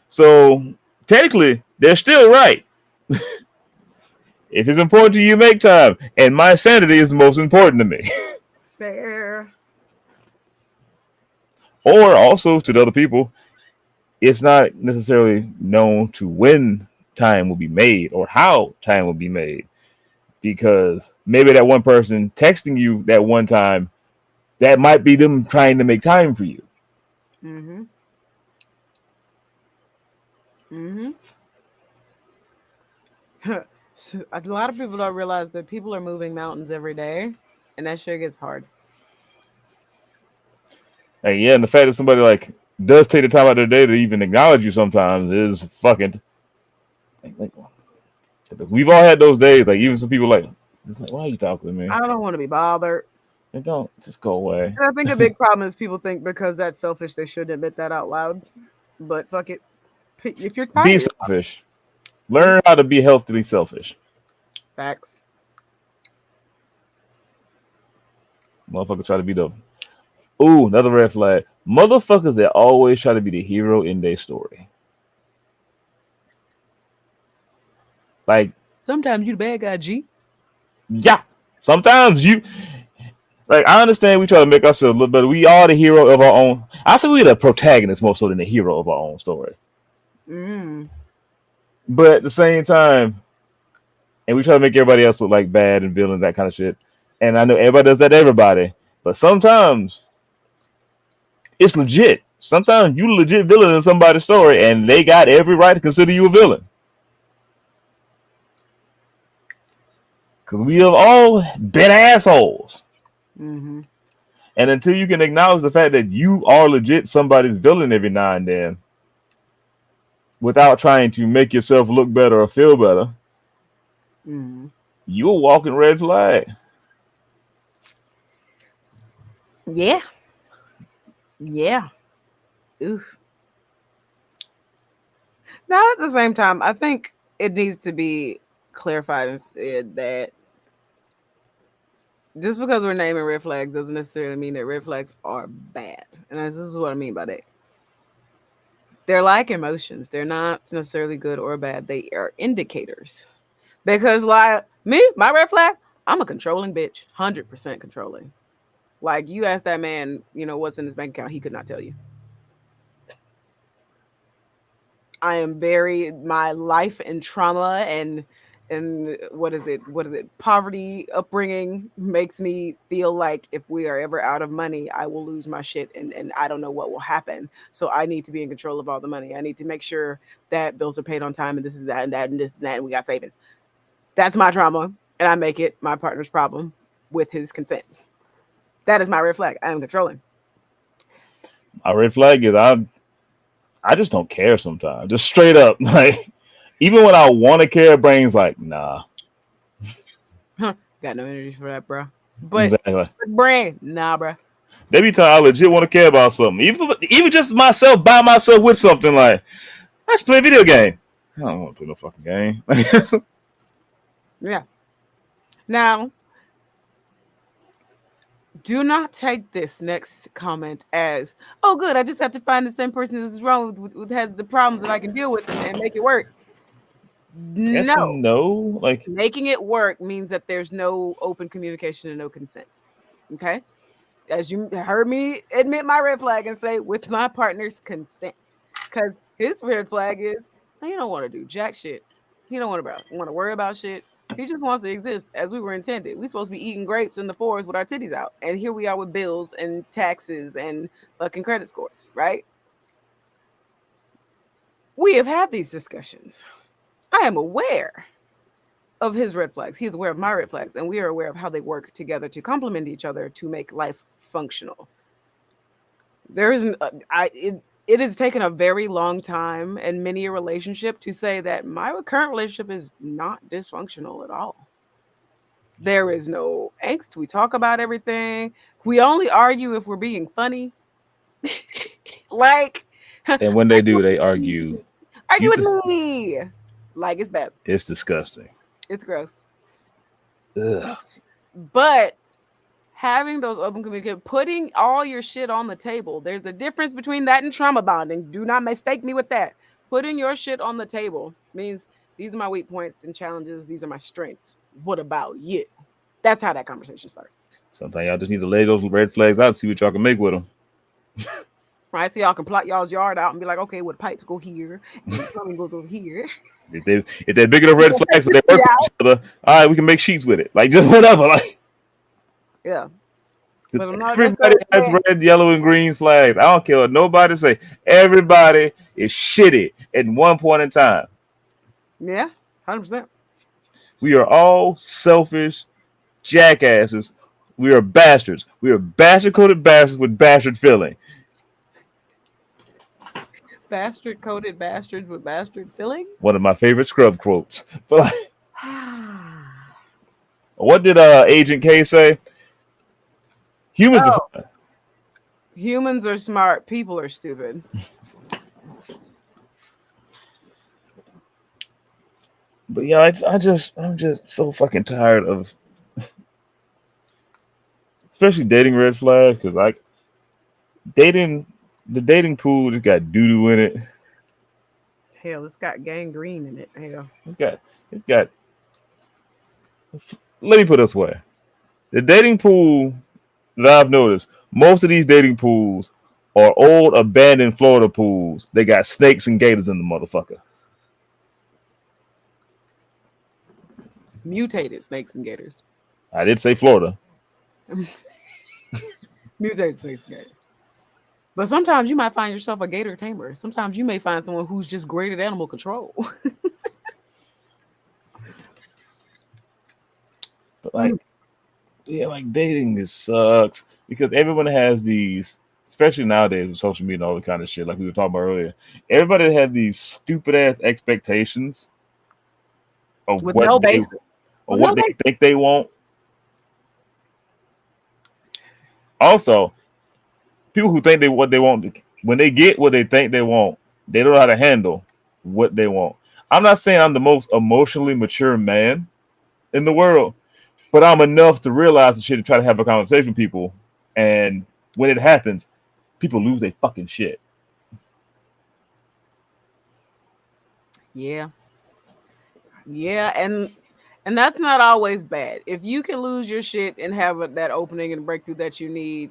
So technically, they're still right. If it's important to you, make time. And my sanity is the most important to me. Fair. Or also to the other people, it's not necessarily known to when time will be made or how time will be made. Because maybe that one person texting you that one time, that might be them trying to make time for you. Mm-hmm. Mm-hmm. A lot of people don't realize that people are moving mountains every day, and that shit gets hard. Hey, yeah, and the fact that somebody like does take the time out of their day to even acknowledge you sometimes is fucking. Like, we've all had those days. Like even some people like, it's like, why are you talking to me? I don't want to be bothered. Like, don't just go away. And I think a big problem is people think because that's selfish, they shouldn't admit that out loud. But fuck it. If you're Be tired, selfish. Learn how to be healthily selfish. facts. Motherfuckers try to be the. Ooh, another red flag. Motherfuckers that always try to be the hero in their story. Like, Sometimes you the bad guy, G. yeah. Sometimes you like I understand we try to make ourselves look better. We are the hero of our own. I say we're the protagonist more so than the hero of our own story. Mm. But at the same time, and we try to make everybody else look like bad and villain, that kind of shit. And I know everybody does that to everybody. But sometimes it's legit. Sometimes you legit villain in somebody's story and they got every right to consider you a villain. Because we have all been assholes. Mm-hmm. And until you can acknowledge the fact that you are legit somebody's villain every now and then, without trying to make yourself look better or feel better, Mm-hmm. you a walking red flag. Yeah. Yeah. Oof. Now, at the same time, I think it needs to be clarified and said that just because we're naming red flags doesn't necessarily mean that red flags are bad. And this is what I mean by that. They're like emotions. They're not necessarily good or bad. They are indicators. Because like me, my red flag, I'm a controlling bitch. 100% controlling. Like you ask that man, what's in his bank account, he could not tell you. I am very my life and trauma and what is it poverty upbringing makes me feel like if we are ever out of money I will lose my shit and I don't know what will happen, so I need to be in control of all the money. I need to make sure that bills are paid on time and this is that and that and this and that and we got saving. That's my trauma, and I make it my partner's problem with his consent. That is my red flag. I am controlling. My red flag is I just don't care sometimes. Just straight up. Like even when I want to care, brain's like, nah. Got no energy for that, bro. But Exactly. brain, nah, bro. There be times I legit want to care about something. Even just myself by myself with something like, let's play a video game. I don't want to play no fucking game. Yeah. Now, do not take this next comment as, oh, good, I just have to find the same person that's wrong with has the problems that I can deal with and make it work. Yes No. and no. Like Making it work means that there's no open communication and no consent. Okay? As you heard me admit my red flag and say, with my partner's consent. Because his red flag is, he don't want to do jack shit. He don't want to worry about shit. He just wants to exist as we were intended. We supposed to be eating grapes in the forest with our titties out. And here we are with bills and taxes and fucking credit scores, right? We have had these discussions. I am aware of his red flags. He is aware of my red flags. And we are aware of how they work together to complement each other to make life functional. There is, it has taken a very long time and many a relationship to say that my current relationship is not dysfunctional at all. There is no angst. We talk about everything. We only argue if we're being funny. Like, and when they do, they argue. argue with me. Like it's bad. It's disgusting. It's gross. Ugh. But having those open communication, putting all your shit on the table. There's a difference between that and trauma bonding. Do not mistake me with that. Putting your shit on the table means these are my weak points and challenges. These are my strengths. What about you? That's how that conversation starts. Sometimes y'all just need to lay those red flags out and see what y'all can make with them. Right? So y'all can plot y'all's yard out and be like, okay, well, the pipes go here and the plumbing goes over here. If they're big enough red flags, but they work with each other, all right, we can make sheets with it. Like just whatever. Like Yeah. But everybody has red, yellow, and green flags. I don't care what nobody say. Everybody is shitty at one point in time. Yeah, 100%. We are all selfish jackasses. We are bastards. We are bastard coded bastards with bastard feeling. Bastard coated bastards with bastard filling. One of my favorite Scrub quotes. But like, what did Agent K say? Humans are Oh, fun. humans are smart. People are stupid. But yeah, I'm just so fucking tired of, especially dating red flags, because like dating, the dating pool just got doo doo in it. Hell, it's got gangrene in it. Hell. It's got. Let me put it this way: the dating pool that I've noticed, most of these dating pools are old abandoned Florida pools. They got snakes and gators in the motherfucker. Mutated snakes and gators. I did say Florida. Mutated snakes and gators. But sometimes you might find yourself a gator tamer. Sometimes you may find someone who's just great at animal control. But like, yeah, like dating just sucks because everyone has these, especially nowadays with social media and all the kind of shit like we were talking about earlier. Everybody has these stupid ass expectations of With what no they basis. or With what no they basis. think they want. Also, people who think they what they want, when they get what they think they want, they don't know how to handle what they want. I'm not saying I'm the most emotionally mature man in the world, but I'm enough to realize the shit and try to have a conversation with people. And when it happens, people lose their fucking shit. Yeah. Yeah, and that's not always bad. If you can lose your shit and have that opening and breakthrough that you need,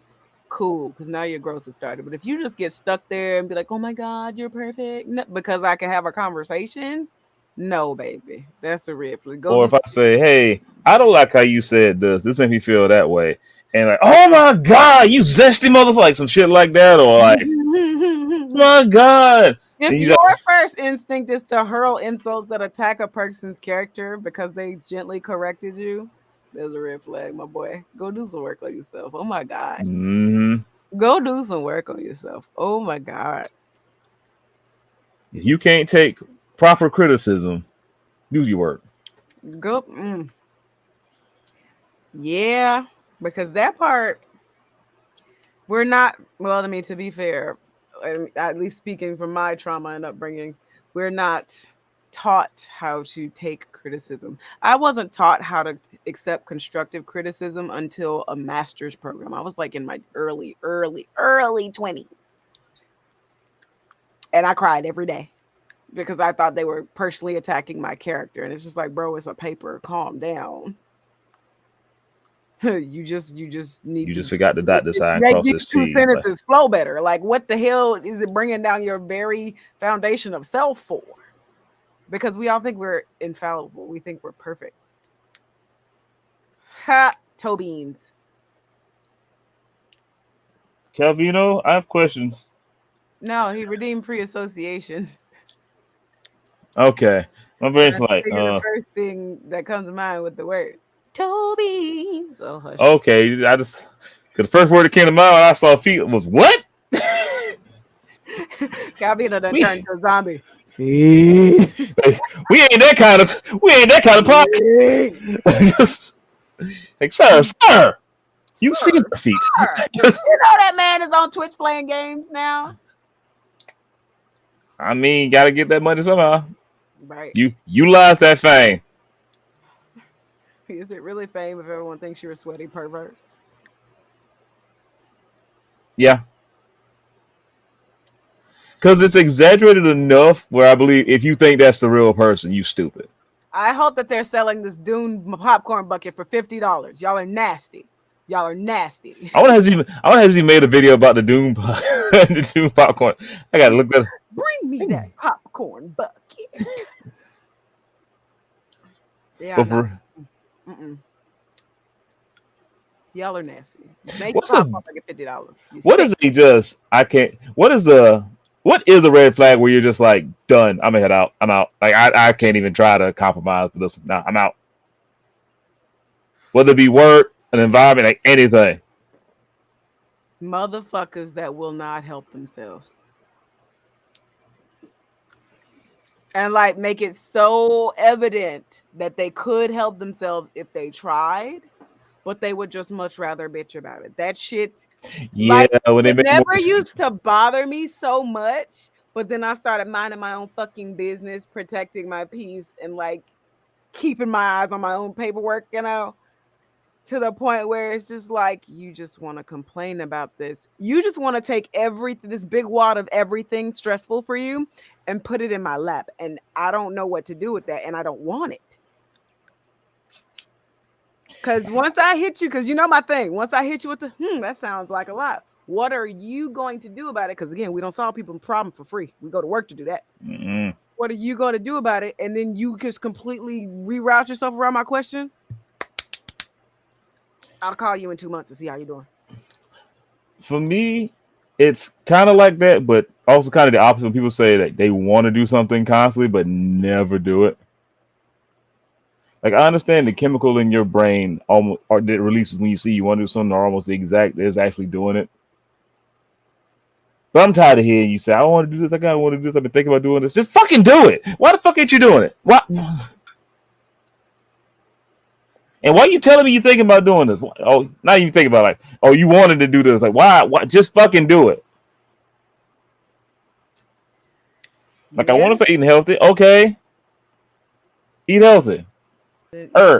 cool, because now your growth has started. But if you just get stuck there and be like, "Oh my God, you're perfect," no, because I can have a conversation, no, baby, that's a red flag. Go Or do. if I say, hey, I don't like how you said this. This made me feel that way. And like, oh my God, you zesty motherfucker, like some shit like that. Or like, my God. If And you your like, first instinct is to hurl insults that attack a person's character because they gently corrected you, there's a red flag, my boy. Go do some work on yourself. Oh my God. mm-hmm. Go do some work on yourself. Oh my God. If you can't take proper criticism, do your work. Go. Yeah, because that part, we're not, well, I mean, to be fair, at least speaking from my trauma and upbringing, we're not taught how to take criticism. I wasn't taught how to accept constructive criticism until a master's program. I was like in my early 20s. And I cried every day because I thought they were personally attacking my character. And it's just like, bro, it's a paper. Calm down. You just need You to just forgot the dot the sign make across these this two T. But sentences flow better. Like, what the hell is it bringing down your very foundation of self for? Because we all think we're infallible. We think we're perfect. Ha, toe beans. Calvino, I have questions. No, he redeemed free association. Okay. My brain's That's like, the first thing that comes to mind with the word toe beans. Oh, hush. okay. I just, because the first word that came to mind when I saw feet was what? Calvino done We, turned into a zombie. like, we ain't that kind of podcast. Just, like, sir, you Sir, seen her feet. sir. Just, You know that man is on Twitch playing games now. I mean, gotta get that money somehow. Right. You utilize that fame. Is it really fame if everyone thinks you're a sweaty pervert? Yeah. Because it's exaggerated enough where I believe if you think that's the real person, you stupid. I hope that they're selling this Dune popcorn bucket for $50. Y'all are nasty. Y'all are nasty. I want to have he made a video about the Doom the Doom popcorn. I gotta look that. Bring me that popcorn bucket. Yeah. But for, Y'all are nasty. Make what's popcorn bucket $50. what is he just? I can't. What is a red flag where you're just like done? I'm gonna head out. I'm out. Like I can't even try to compromise for this. Nah, I'm out. whether it be work, an environment, like anything. Motherfuckers that will not help themselves. And like make it so evident that they could help themselves if they tried, but they would just much rather bitch about it. That shit, Yeah, like, when they it make more. never used to bother me so much, but then I started minding my own fucking business, protecting my peace, and like keeping my eyes on my own paperwork, to the point where it's just like you just want to complain about this. You just want to take everything, this big wad of everything stressful for you, and put it in my lap. And I don't know what to do with that, and I don't want it. Because once I hit you, because you know my thing, once I hit you with the, that sounds like a lot. What are you going to do about it? Because again, we don't solve people's problem for free. We go to work to do that. Mm-mm. What are you going to do about it? And then you just completely reroute yourself around my question. I'll call you in 2 months to see how you're doing. For me, it's kind of like that, but also kind of the opposite. When people say that they want to do something constantly, but never do it. Like I understand the chemical in your brain almost or that releases when you see you want to do something are almost the exact is actually doing it. But I'm tired of hearing you say, I want to do this, I gotta want to do this, I've been thinking about doing this. Just fucking do it. Why the fuck ain't you doing it? Why and why are you telling me you thinking about doing this? Oh, now you think about like, oh, you wanted to do this. Like, why? Why? Just fucking do it. Like, I Yeah. want to eating healthy. Okay, eat healthy.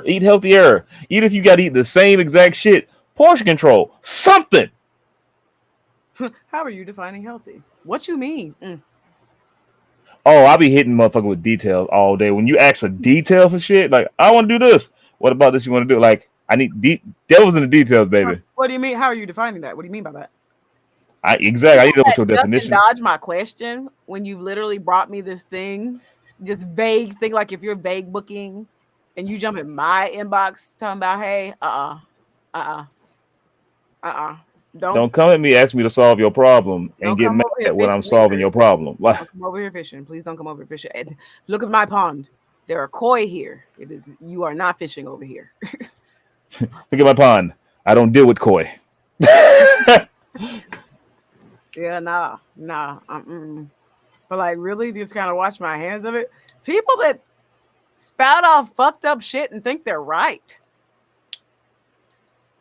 Eat healthier. Even if you got to eat the same exact shit, portion control, something. How are you defining healthy? What you mean? Oh, I'll be hitting motherfucker with details all day. When you ask a detail for shit, like I want to do this. What about this? You want to do? Like I need devils in the details, baby. What do you mean? How are you defining that? What do you mean by that? I exactly. I need People to know what that your duck and definition. dodge my question when you literally brought me this thing, this vague thing, like if you're vague booking and you jump in my inbox talking about, hey, uh, uh, don't Don't come at me, ask me to solve your problem, and don't get come mad over here when I'm fishing solving either. your problem. Like, Don't come over here fishing. Please don't come over here fishing. And look at my pond. There are koi here. It is you are not fishing over here. look at my pond. I don't deal with koi. Yeah, nah. But like, really, just kind of wash my hands of it. People that spout off fucked up shit and think they're right.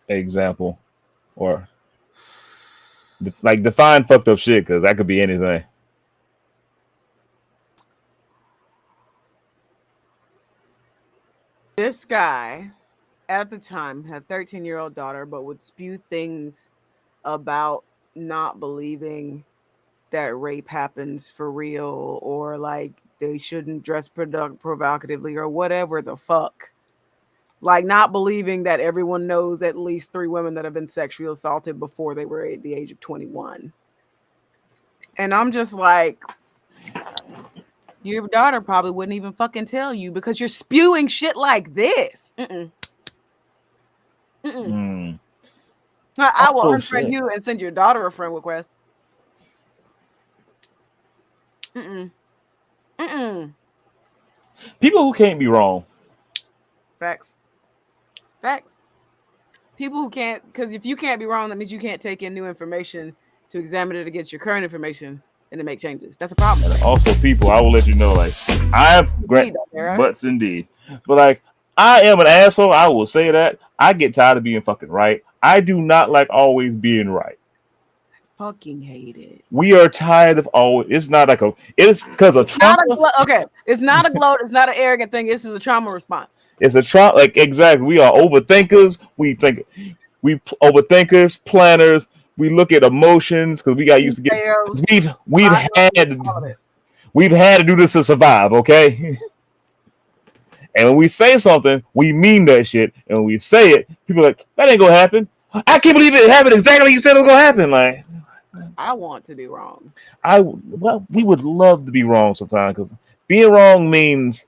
Example, or like define fucked up shit because that could be anything. This guy at the time had a 13-year-old daughter, but would spew things about not believing that rape happens for real or like they shouldn't dress provocatively or whatever the fuck. Like not believing that everyone knows at least 3 women that have been sexually assaulted before they were at the age of 21. And I'm just like, your daughter probably wouldn't even fucking tell you because you're spewing shit like this. Mm-mm. Mm. I will Oh unfriend shit! you and send your daughter a friend request. Mm-mm. Mm-mm. People who can't be wrong. Facts. Facts. People who can't, because if you can't be wrong, that means you can't take in new information to examine it against your current information and to make changes. That's a problem. Also, people, I will let you know. Like, I am Indeed, Dara. butts indeed, but like, I am an asshole. I will say that. I get tired of being fucking right. I do not like always being right. Fucking hate it. We are tired of always. It's not like a. It's because of Not trauma. okay. It's not a gloat. It's not an arrogant thing. This is a trauma response. It's a trauma. Like exactly, we are overthinkers. We think overthinkers, planners. We look at emotions because we got used to get. Cause Sales, we've all of had it. we've had to do this to survive. Okay. And when we say something, we mean that shit. And when we say it, people are like, that ain't gonna happen. I can't believe it happened exactly like you said it was gonna happen. Like I want to be wrong. we would love to be wrong sometimes because being wrong means,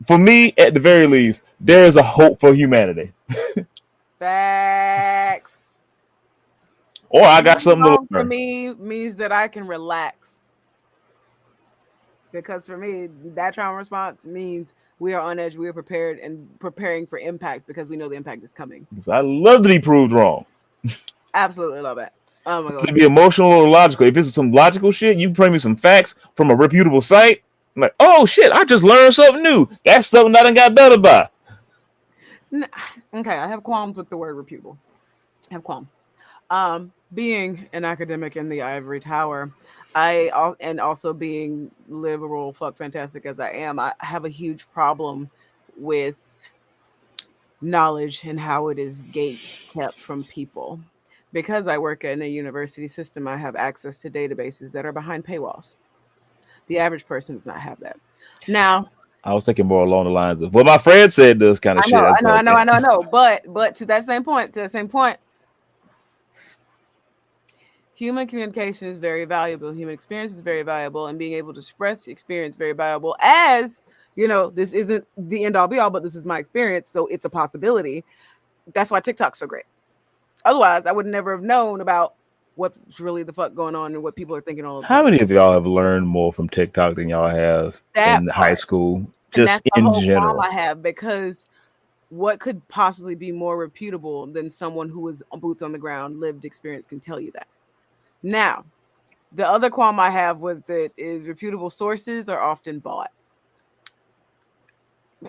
for me, at the very least, there is a hope for humanity. Facts. Or I got Being something to wrong for learn. me means that I can relax. Because for me, that trauma response means We are on edge. We are prepared and preparing for impact because we know the impact is coming. Because I love to be proved wrong. Absolutely love it. Oh my It god. be emotional or logical. If it's some logical shit, you bring me some facts from a reputable site. I'm like, oh shit, I just learned something new. That's something I done got better by. Okay, I have qualms with the word reputable. I have qualms. Being an academic in the ivory tower, and also being liberal, fuck fantastic as I am, I have a huge problem with knowledge and how it is gate kept from people. Because I work in a university system, I have access to databases that are behind paywalls. The average person does not have that. Now, I was thinking more along the lines of, well, my friend said this kind of I shit. know, I I was know, I like, know, I know, I know. But to that same point, human communication is very valuable. Human experience is very valuable, and being able to express experience very valuable. As you know, this isn't the end all be all, but this is my experience, so it's a possibility. That's why TikTok's so great. Otherwise, I would never have known about what's really the fuck going on and what people are thinking all the how time. many of y'all have learned more from TikTok than y'all have That in high part, school? and Just that's the in whole qualm general. I have because what could possibly be more reputable than someone who is boots on the ground, lived experience can tell you that. Now, the other qualm I have with it is reputable sources are often bought.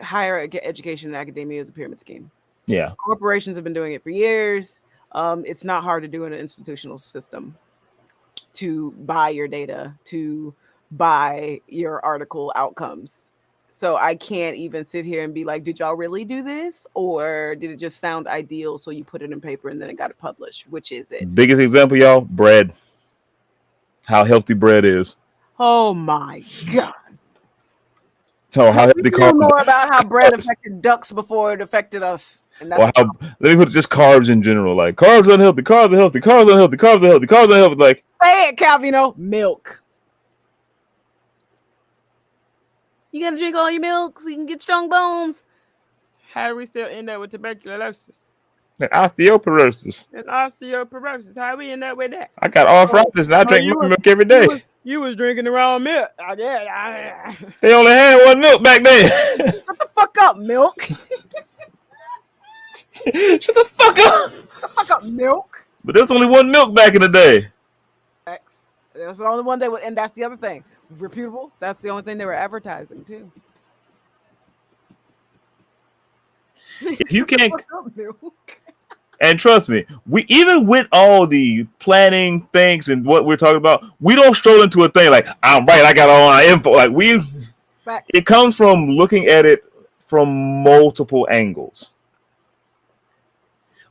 Education and academia is a pyramid scheme. Yeah. Corporations have been doing it for years. It's not hard to do in an institutional system to buy your data, to buy your article outcomes. So I can't even sit here and be like, did y'all really do this? Or did it just sound ideal? So you put it in paper and then it got it published? Which is it? Biggest example, y'all, bread. How healthy bread is. Oh my God. Or how Have you healthy known carbs, more about how bread carbs. affected ducks before it affected us? And that's Or a how, problem. let me put it just carbs in general. Like carbs unhealthy, carbs unhealthy, carbs unhealthy, carbs unhealthy, carbs unhealthy. Like, Say it, Calvino. Milk. You gotta drink all your milk so you can get strong bones. How do we still end up with tuberculosis like osteoporosis. and osteoporosis? How we end up with that? I got Oh, arthritis and I oh, drink my milk every day. you was drinking the wrong milk. I did. Shut They only had one milk back then. the fuck up, milk. Shut Shut the fuck up. the fuck up, milk. But there's only one milk back in the day. That's the only one they would, and that's the other thing. Reputable. That's the only thing they were advertising too. If you Shut the can't, fuck up, milk. and trust me, we even with all the planning things and what we're talking about, we don't stroll into a thing like I'm right. I got all my info. Like Facts. it comes from looking at it from multiple angles.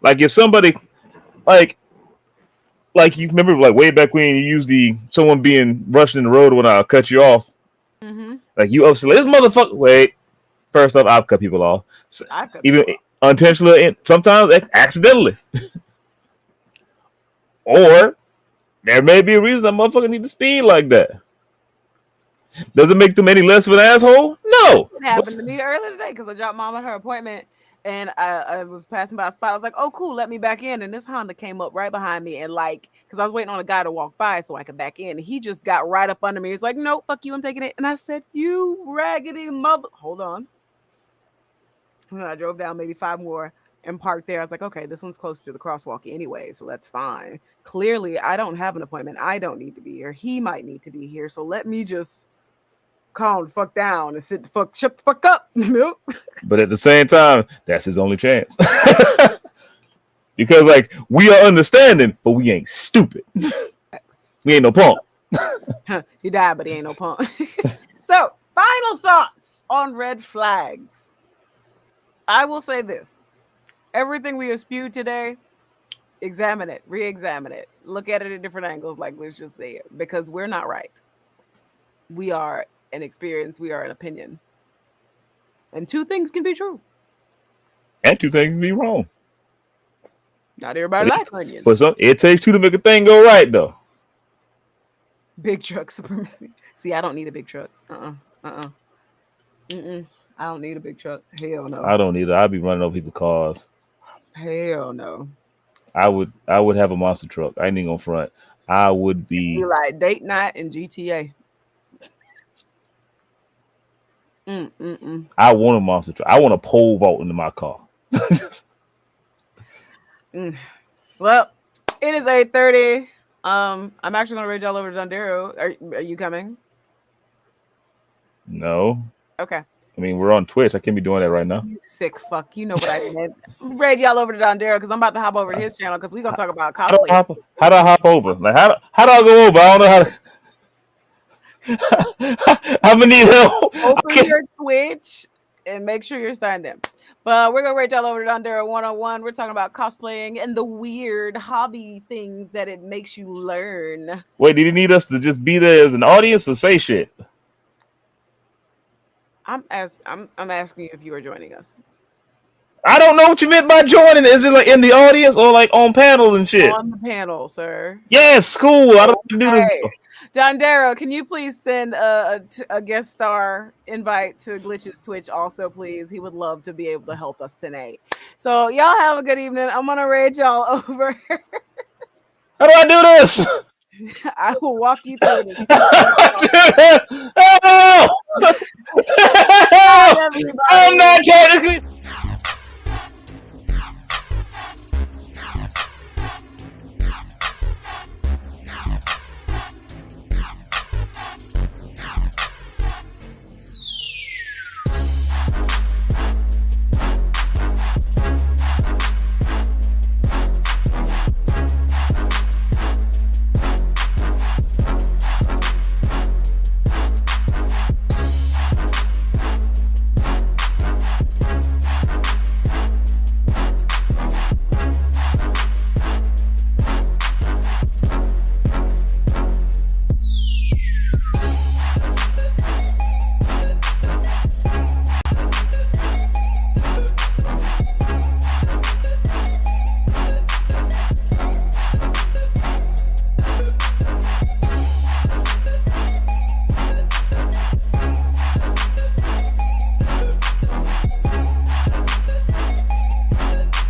Like if somebody like you remember like way back when you used the someone being rushed in the road when I cut you off. Mm-hmm. Like you upset this motherfucker. Wait, first off, I've cut people off, so, even unintentionally, and sometimes accidentally, or there may be a reason that motherfucker need to speed like that. Does it make them any less of an asshole? No. It happened to me earlier today because I dropped mom at her appointment and I was passing by a spot. I was like, oh, cool, let me back in. And this Honda came up right behind me and like, because I was waiting on a guy to walk by so I could back in. And he just got right up under me. He's like, no, fuck you, I'm taking it. And I said, you raggedy mother. Hold on. And I drove down maybe 5 more and parked there. I was like, okay, this one's close to the crosswalk anyway, so that's fine. Clearly, I don't have an appointment. I don't need to be here. He might need to be here. So let me just calm the fuck down and shut the fuck up, milk. But at the same time, that's his only chance. Because like we are understanding, but we ain't stupid. We ain't no punk. He died, but he ain't no punk. So, final thoughts on red flags. I will say this. Everything we have spewed today, examine it, re-examine it, look at it at different angles, like let's just say it, because we're not right. We are an experience, we are an opinion. And 2 things can be true. And 2 things can be wrong. Not everybody likes onions. But it takes 2 to make a thing go right, though. Big truck supremacy. See, I don't need a big truck. I don't need a big truck. Hell no. I don't either. I'd be running over people's cars. Hell no. I would have a monster truck. I ain't even gonna front. I would be like date night and GTA. I want a monster truck. I want a pole vault into my car. Well, it is 8:30. I'm actually gonna raid y'all over to Dondero. Are you coming? No. Okay. I mean, we're on Twitch. I can't be doing that right now. You sick fuck. You know what I meant. Raid y'all over to Dondero because I'm about to hop over to his channel because we're gonna talk about cosplay. How do I hop over? Like how do I go over? I don't know how to. I'm gonna need help. Open your Twitch and make sure you're signed in. But we're gonna rate y'all over to Dondero 101. We're talking about cosplaying and the weird hobby things that it makes you learn. Wait, did he need us to just be there as an audience or say shit? I'm asking you if you are joining us. I don't know what you meant by joining. Is it like in the audience or like on panel and shit? On the panel, sir. Yes, cool. I don't do this. Dondero, can you please send a guest star invite to Glitch's Twitch also, please? He would love to be able to help us tonight. So y'all have a good evening. I'm gonna raid y'all over. How do I do this? I will walk you through this. Oh! I'm not technically.